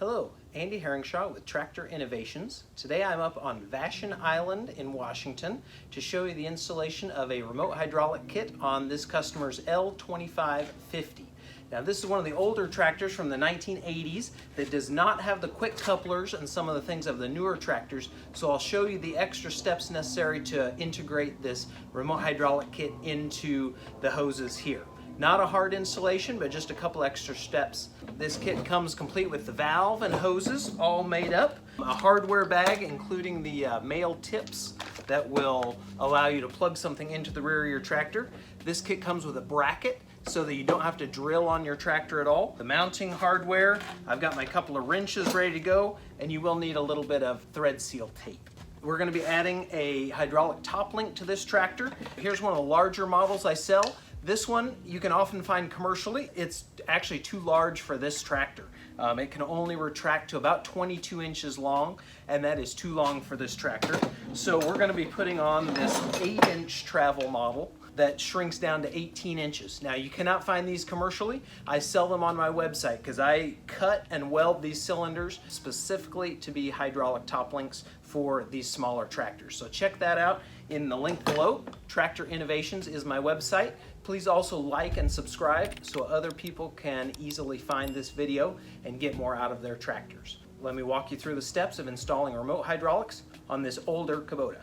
Hello, Andy Herringshaw with Tractor Innovations. Today I'm up on Vashon Island in Washington to show you the installation of a remote hydraulic kit on this customer's L2550. Now this is one of the older tractors from the 1980s that does not have the quick couplers and some of the things of the newer tractors, so I'll show you the extra steps necessary to integrate this remote hydraulic kit into the hoses here. Not a hard installation, but just a couple extra steps. This kit comes complete with the valve and hoses all made up, a hardware bag including the male tips that will allow you to plug something into the rear of your tractor. This kit comes with a bracket so that you don't have to drill on your tractor at all. The mounting hardware, I've got my couple of wrenches ready to go, and you will need a little bit of thread seal tape. We're going to be adding a hydraulic top link to this tractor. Here's one of the larger models I sell. This one you can often find commercially. It's actually too large for this tractor. It can only retract to about 22 inches long, and that is too long for this tractor. So we're going to be putting on this 8-inch travel model that shrinks down to 18 inches. Now you cannot find these commercially. I sell them on my website because I cut and weld these cylinders specifically to be hydraulic top links for these smaller tractors. So check that out in the link below. Tractor Innovations is my website. Please also like and subscribe so other people can easily find this video and get more out of their tractors. Let me walk you through the steps of installing remote hydraulics on this older Kubota.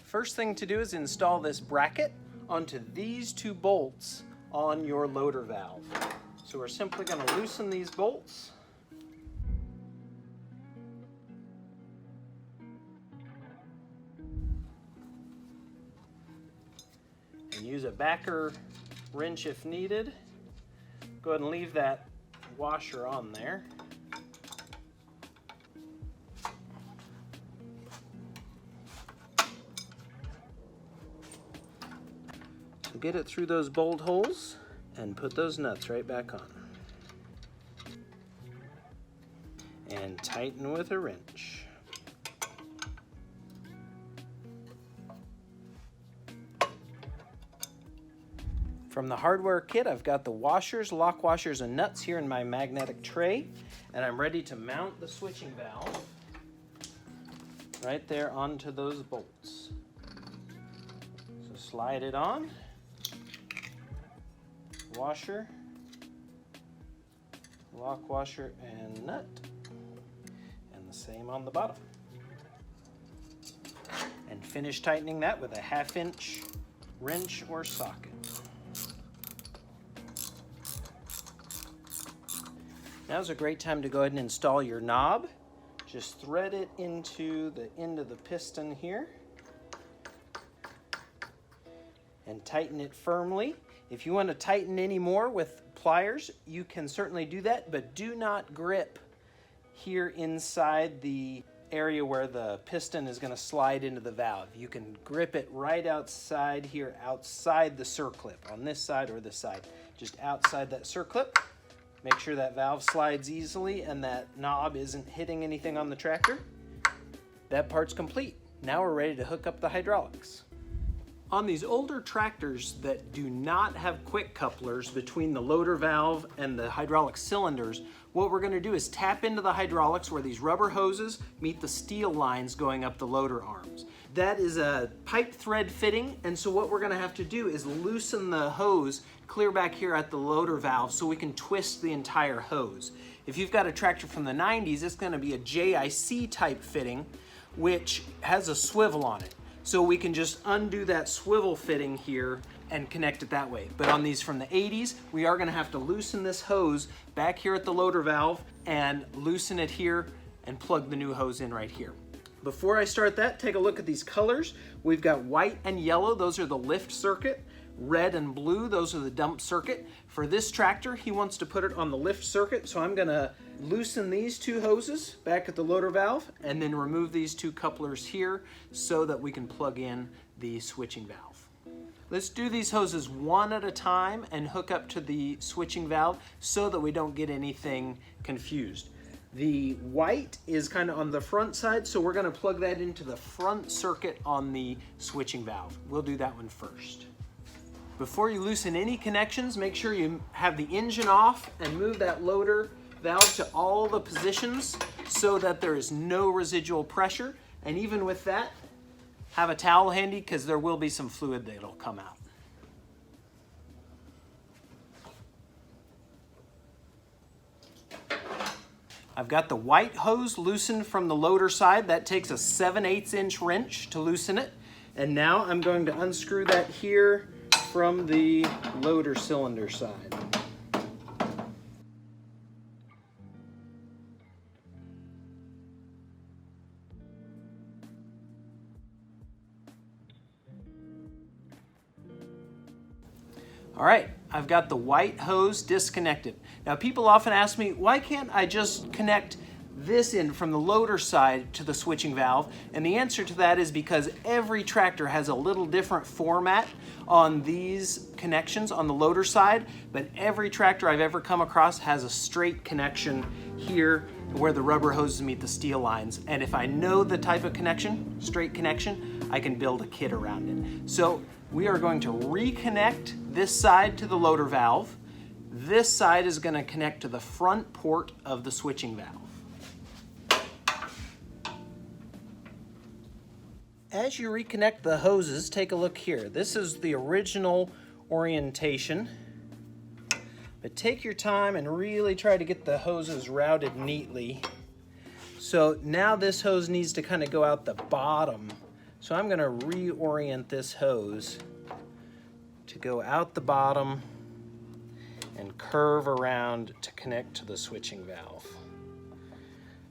First thing to do is install this bracket onto these two bolts on your loader valve. So we're simply going to loosen these bolts. And use a backer wrench if needed. Go ahead and leave that washer on there. Get it through those bolt holes and put those nuts right back on. And tighten with a wrench. From the hardware kit, I've got the washers, lock washers, and nuts here in my magnetic tray, and I'm ready to mount the switching valve right there onto those bolts. So slide it on. Washer, lock washer, and nut, and the same on the bottom. And finish tightening that with a 1/2-inch wrench or socket. Now's a great time to go ahead and install your knob. Just thread it into the end of the piston here and tighten it firmly. If you want to tighten any more with pliers, you can certainly do that, but do not grip here inside the area where the piston is going to slide into the valve. You can grip it right outside here, outside the circlip, on this side or this side. Just outside that circlip. Make sure that valve slides easily and that knob isn't hitting anything on the tractor. That part's complete. Now we're ready to hook up the hydraulics. On these older tractors that do not have quick couplers between the loader valve and the hydraulic cylinders, what we're going to do is tap into the hydraulics where these rubber hoses meet the steel lines going up the loader arms. That is a pipe thread fitting, and so what we're going to have to do is loosen the hose clear back here at the loader valve so we can twist the entire hose. If you've got a tractor from the 90s, it's going to be a JIC type fitting, which has a swivel on it. So we can just undo that swivel fitting here and connect it that way. But on these from the 80s, we are going to have to loosen this hose back here at the loader valve and loosen it here and plug the new hose in right here. Before I start that, take a look at these colors. We've got white and yellow, those are the lift circuit. Red and blue, those are the dump circuit. For this tractor, he wants to put it on the lift circuit, so I'm gonna loosen these two hoses back at the loader valve and then remove these two couplers here so that we can plug in the switching valve. Let's do these hoses one at a time and hook up to the switching valve so that we don't get anything confused. The white is kind of on the front side, so we're gonna plug that into the front circuit on the switching valve. We'll do that one first. Before you loosen any connections, make sure you have the engine off and move that loader valve to all the positions so that there is no residual pressure. And even with that, have a towel handy because there will be some fluid that'll come out. I've got the white hose loosened from the loader side. That takes a 7/8 inch wrench to loosen it. And now I'm going to unscrew that here from the loader cylinder side. All right, I've got the white hose disconnected. Now people often ask me, why can't I just connect this in from the loader side to the switching valve? And the answer to that is because every tractor has a little different format on these connections on the loader side, but every tractor I've ever come across has a straight connection here where the rubber hoses meet the steel lines. And if I know the type of connection, straight connection, I can build a kit around it. So we are going to reconnect this side to the loader valve. This side is going to connect to the front port of the switching valve. As you reconnect the hoses, take a look here. This is the original orientation. But take your time and really try to get the hoses routed neatly. So now this hose needs to kind of go out the bottom. So I'm going to reorient this hose to go out the bottom and curve around to connect to the switching valve.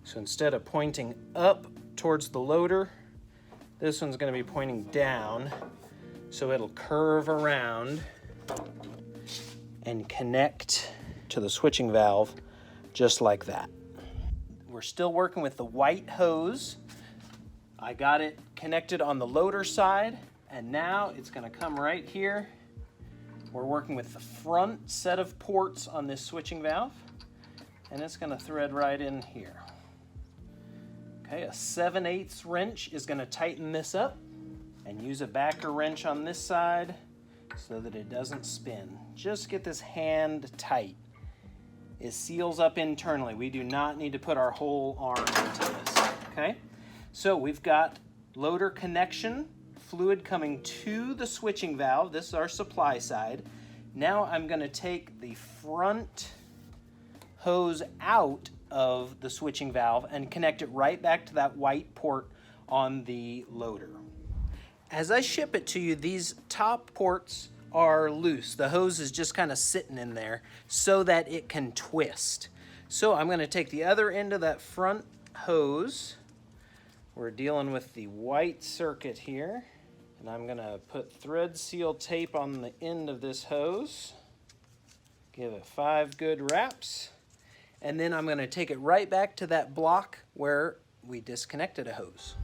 So instead of pointing up towards the loader, this one's going to be pointing down, so it'll curve around and connect to the switching valve just like that. We're still working with the white hose. I got it connected on the loader side, and now it's going to come right here. We're working with the front set of ports on this switching valve, and it's going to thread right in here. Okay, a 7/8 wrench is going to tighten this up, and use a backer wrench on this side so that it doesn't spin. Just get this hand tight. It seals up internally. We do not need to put our whole arm into this, okay? So we've got loader connection, fluid coming to the switching valve. This is our supply side. Now I'm going to take the front hose out of the switching valve and connect it right back to that white port on the loader. As I ship it to you, these top ports are loose. The hose is just kind of sitting in there so that it can twist. So I'm going to take the other end of that front hose. We're dealing with the white circuit here, and I'm going to put thread seal tape on the end of this hose. Give it 5 good wraps, and then I'm going to take it right back to that block where we disconnected a hose.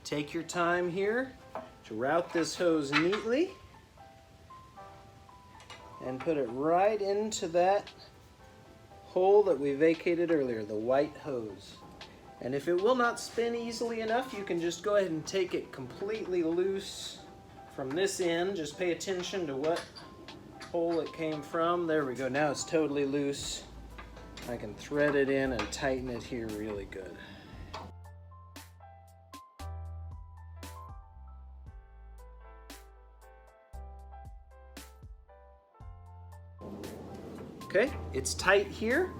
Take your time here to route this hose neatly and put it right into that hole that we vacated earlier, the white hose. And if it will not spin easily enough, you can just go ahead and take it completely loose from this end. Just pay attention to what hole it came from. There we go, now it's totally loose. I can thread it in and tighten it here really good. Okay, it's tight here.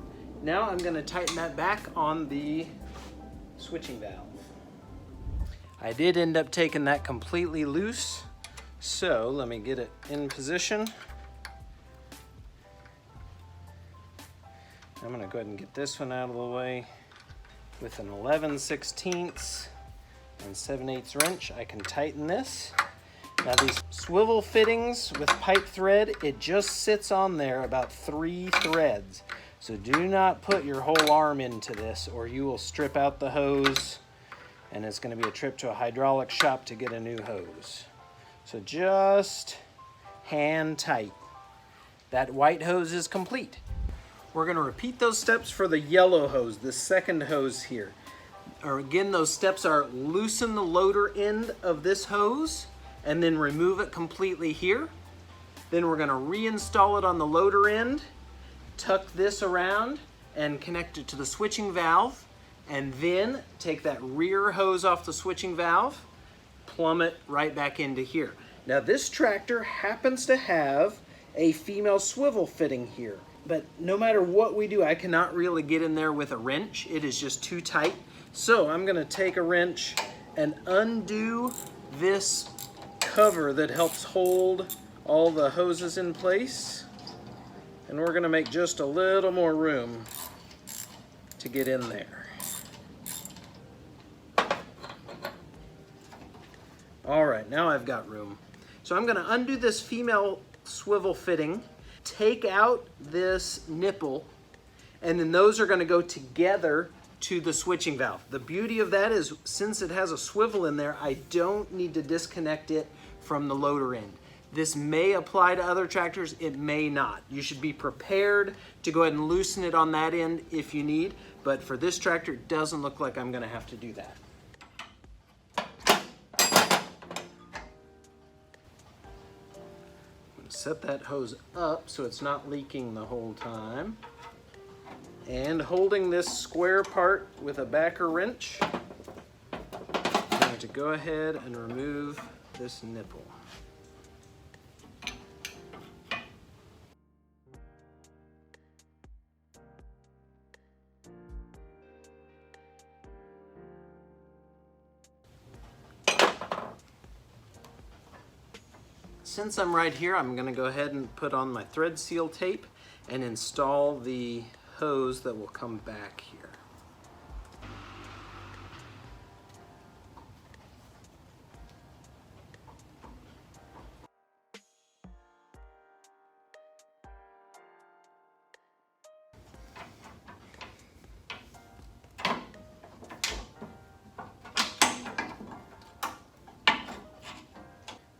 Now I'm going to tighten that back on the switching valve. I did end up taking that completely loose, so let me get it in position. I'm going to go ahead and get this one out of the way. With an 11/16 and 7/8 wrench, I can tighten this. Now these swivel fittings with pipe thread, it just sits on there about 3 threads. So do not put your whole arm into this or you will strip out the hose and it's going to be a trip to a hydraulic shop to get a new hose. So just hand tight. That white hose is complete. We're going to repeat those steps for the yellow hose, the second hose here. Again, those steps are loosen the loader end of this hose and then remove it completely here. Then we're going to reinstall it on the loader end. Tuck this around and connect it to the switching valve, and then take that rear hose off the switching valve, plumb it right back into here. Now this tractor happens to have a female swivel fitting here, but no matter what we do, I cannot really get in there with a wrench. It is just too tight. So I'm gonna take a wrench and undo this cover that helps hold all the hoses in place. And we're gonna make just a little more room to get in there. All right, now I've got room. So I'm gonna undo this female swivel fitting, take out this nipple, and then those are gonna go together to the switching valve. The beauty of that is, since it has a swivel in there, I don't need to disconnect it from the loader end. This may apply to other tractors, it may not. You should be prepared to go ahead and loosen it on that end if you need, but for this tractor, it doesn't look like I'm gonna have to do that. I'm gonna set that hose up so it's not leaking the whole time. And holding this square part with a backer wrench, I'm going to go ahead and remove this nipple. Since I'm right here, I'm going to go ahead and put on my thread seal tape and install the hose that will come back here.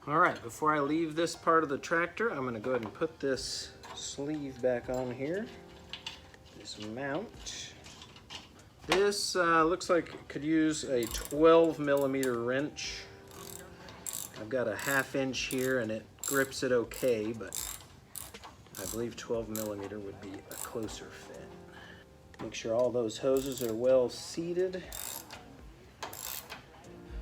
All right, before I leave this part of the tractor, I'm going to go ahead and put this sleeve back on here. This mount. This looks like it could use a 12mm wrench. I've got a 1/2 inch here and it grips it okay, but I believe 12mm would be a closer fit. Make sure all those hoses are well seated.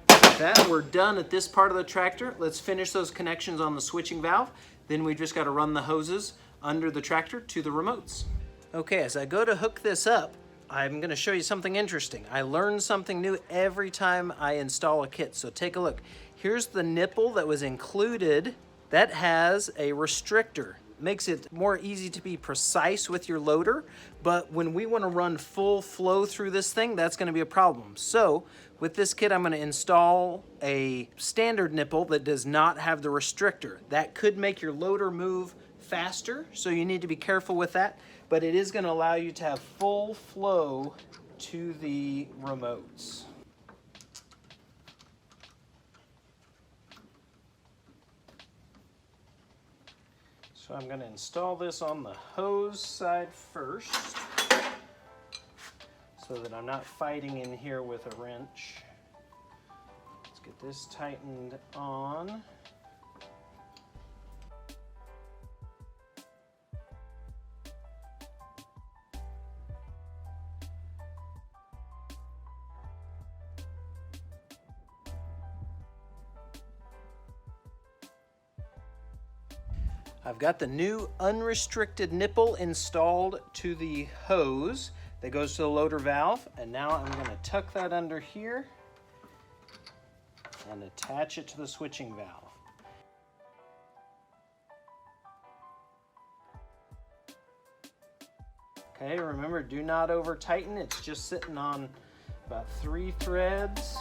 With that, we're done at this part of the tractor. Let's finish those connections on the switching valve. Then we've just got to run the hoses under the tractor to the remotes. Okay, as I go to hook this up, I'm going to show you something interesting. I learn something new every time I install a kit, so take a look. Here's the nipple that was included. That has a restrictor. Makes it more easy to be precise with your loader, but when we want to run full flow through this thing, that's going to be a problem. So with this kit, I'm going to install a standard nipple that does not have the restrictor. That could make your loader move faster, so you need to be careful with that, but it is going to allow you to have full flow to the remotes. So I'm going to install this on the hose side first so that I'm not fighting in here with a wrench. Let's get this tightened on. I've got the new unrestricted nipple installed to the hose that goes to the loader valve, and now I'm going to tuck that under here and attach it to the switching valve. Okay, remember, do not over tighten. It's just sitting on about 3 threads.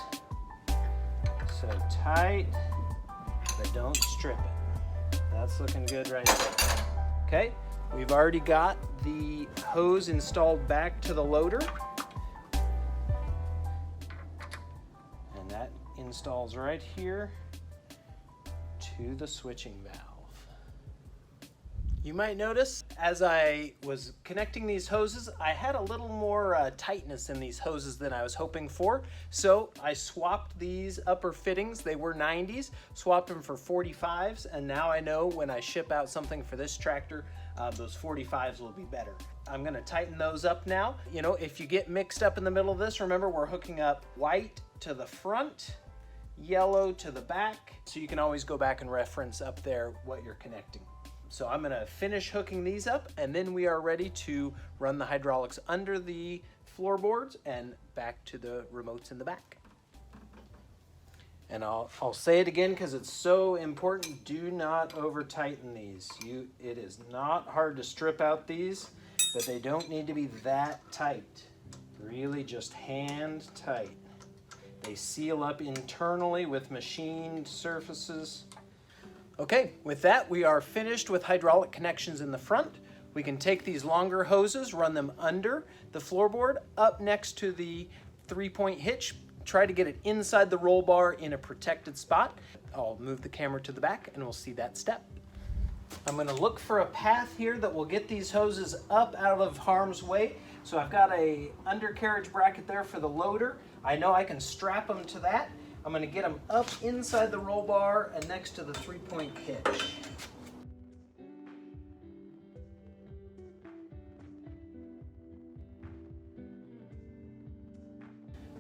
So tight, but don't strip it. That's looking good right there. Okay, we've already got the hose installed back to the loader. And that installs right here to the switching valve. You might notice as I was connecting these hoses, I had a little more tightness in these hoses than I was hoping for. So I swapped these upper fittings. They were 90s, swapped them for 45s, and now I know when I ship out something for this tractor, those 45s will be better. I'm gonna tighten those up now. You know, if you get mixed up in the middle of this, remember we're hooking up white to the front, yellow to the back, so you can always go back and reference up there what you're connecting. So I'm gonna finish hooking these up, and then we are ready to run the hydraulics under the floorboards and back to the remotes in the back. And I'll say it again because it's so important. Do not over tighten these. It is not hard to strip out these, but they don't need to be that tight. Really just hand tight. They seal up internally with machined surfaces. Okay, with that we are finished with hydraulic connections in the front. We can take these longer hoses, run them under the floorboard, up next to the 3-point hitch. Try to get it inside the roll bar in a protected spot. I'll move the camera to the back and we'll see that step. I'm going to look for a path here that will get these hoses up out of harm's way. So I've got a undercarriage bracket there for the loader. I know I can strap them to that. I'm going to get them up inside the roll bar and next to the 3-point hitch.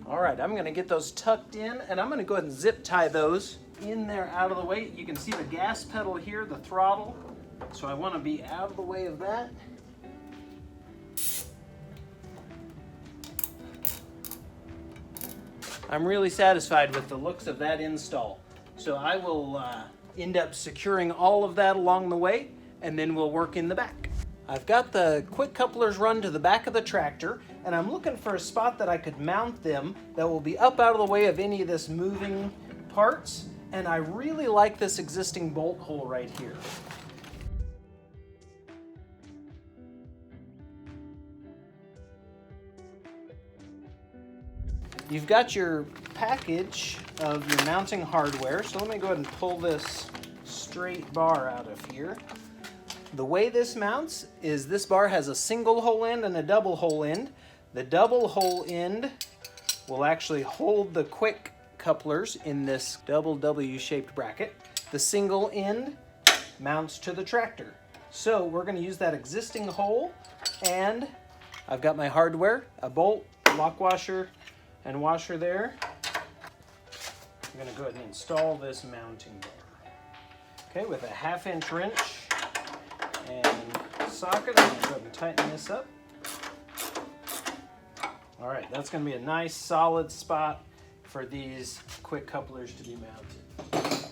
All right, I'm gonna get those tucked in, and I'm gonna go ahead and zip tie those in there out of the way. You can see the gas pedal here, the throttle, so I wanna be out of the way of that. I'm really satisfied with the looks of that install. So I will end up securing all of that along the way, and then we'll work in the back. I've got the quick couplers run to the back of the tractor, and I'm looking for a spot that I could mount them that will be up out of the way of any of this moving parts. And I really like this existing bolt hole right here. You've got your package of your mounting hardware, so let me go ahead and pull this straight bar out of here. The way this mounts is this bar has a single hole end and a double hole end. The double hole end will actually hold the quick couplers in this double W-shaped bracket. The single end mounts to the tractor. So we're going to use that existing hole, and I've got my hardware, a bolt, lock washer, and washer there. I'm going to go ahead and install this mounting bar. Okay, with a 1/2-inch wrench and socket, I'm going to go ahead and tighten this up. All right, that's going to be a nice solid spot for these quick couplers to be mounted.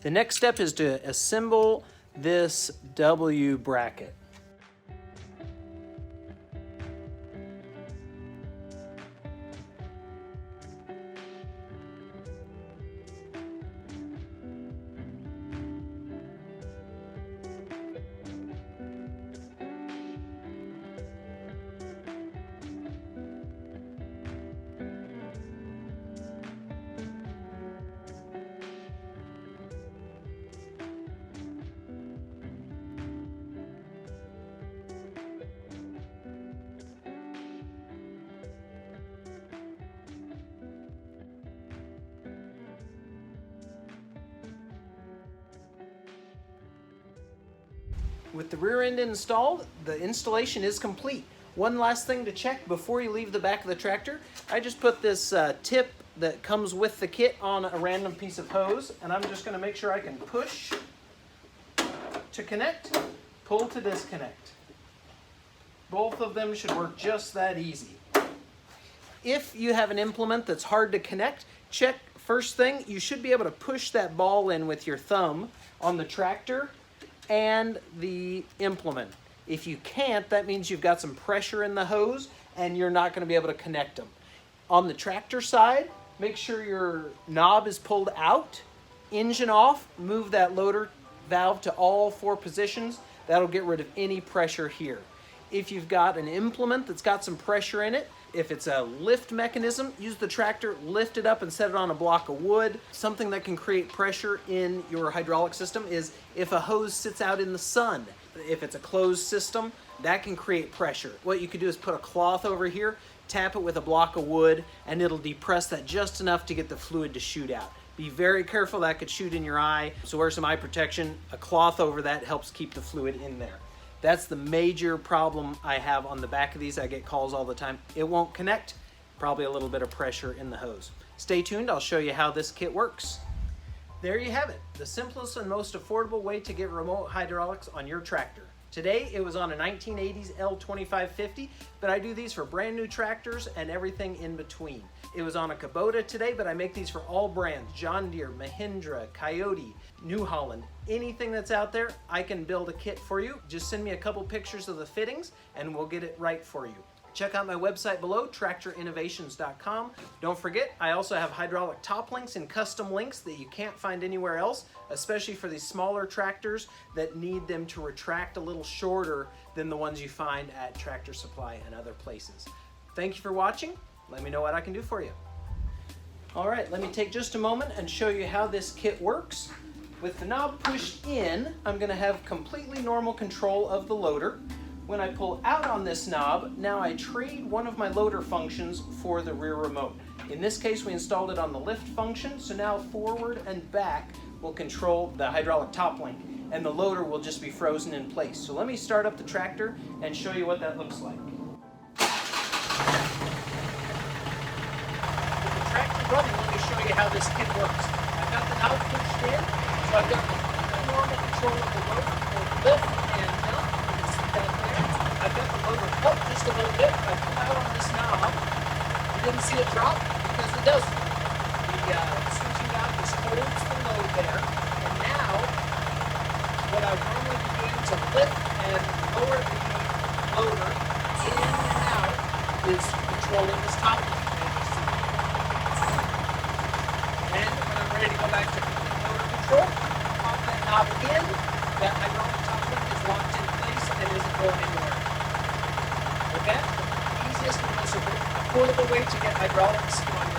The next step is to assemble this W bracket. With the rear end installed, the installation is complete. One last thing to check before you leave the back of the tractor. I just put this tip that comes with the kit on a random piece of hose, and I'm just going to make sure I can push to connect, pull to disconnect. Both of them should work just that easy. If you have an implement that's hard to connect, check first thing, you should be able to push that ball in with your thumb on the tractor and the implement. If you can't, that means you've got some pressure in the hose and you're not going to be able to connect them. On the tractor side, make sure your knob is pulled out, engine off, move that loader valve to all 4 positions. That'll get rid of any pressure here. If you've got an implement that's got some pressure in it, if it's a lift mechanism, use the tractor, lift it up and set it on a block of wood. Something that can create pressure in your hydraulic system is if a hose sits out in the sun. If it's a closed system, that can create pressure. What you could do is put a cloth over here, tap it with a block of wood, and it'll depress that just enough to get the fluid to shoot out. Be very careful, that could shoot in your eye, so wear some eye protection. A cloth over that helps keep the fluid in there. That's the major problem I have on the back of these. I get calls all the time. It won't connect, probably a little bit of pressure in the hose. Stay tuned, I'll show you how this kit works. There you have it, the simplest and most affordable way to get remote hydraulics on your tractor. Today it was on a 1980s L2550, but I do these for brand new tractors and everything in between. It was on a Kubota today, but I make these for all brands: John Deere, Mahindra, Coyote, New Holland, anything that's out there, I can build a kit for you. Just send me a couple pictures of the fittings and we'll get it right for you. Check out my website below, tractorinnovations.com. Don't forget, I also have hydraulic top links and custom links that you can't find anywhere else, especially for these smaller tractors that need them to retract a little shorter than the ones you find at Tractor Supply and other places. Thank you for watching. Let me know what I can do for you. All right, let me take just a moment and show you how this kit works. With the knob pushed in, I'm going to have completely normal control of the loader. When I pull out on this knob, now I trade one of my loader functions for the rear remote. In this case, we installed it on the lift function, so now forward and back will control the hydraulic top link, and the loader will just be frozen in place. So let me start up the tractor and show you what that looks like. With the tractor running, let me show you how this kit works. I've got the knob pushed in, so I've got the normal control of the loader for lift and dump. I've got the loader up just a little bit. I pull out on this knob. You didn't see it drop because it doesn't. The switching knob just holds the load there. And now, what I would normally be doing to lift and lower the loader in and out is controlling this top link. And when I'm ready to go back to complete loader control, pop that knob in. That hydraulic top link is locked in place and isn't going anywhere. Okay? The easiest and most affordable way to get hydraulics on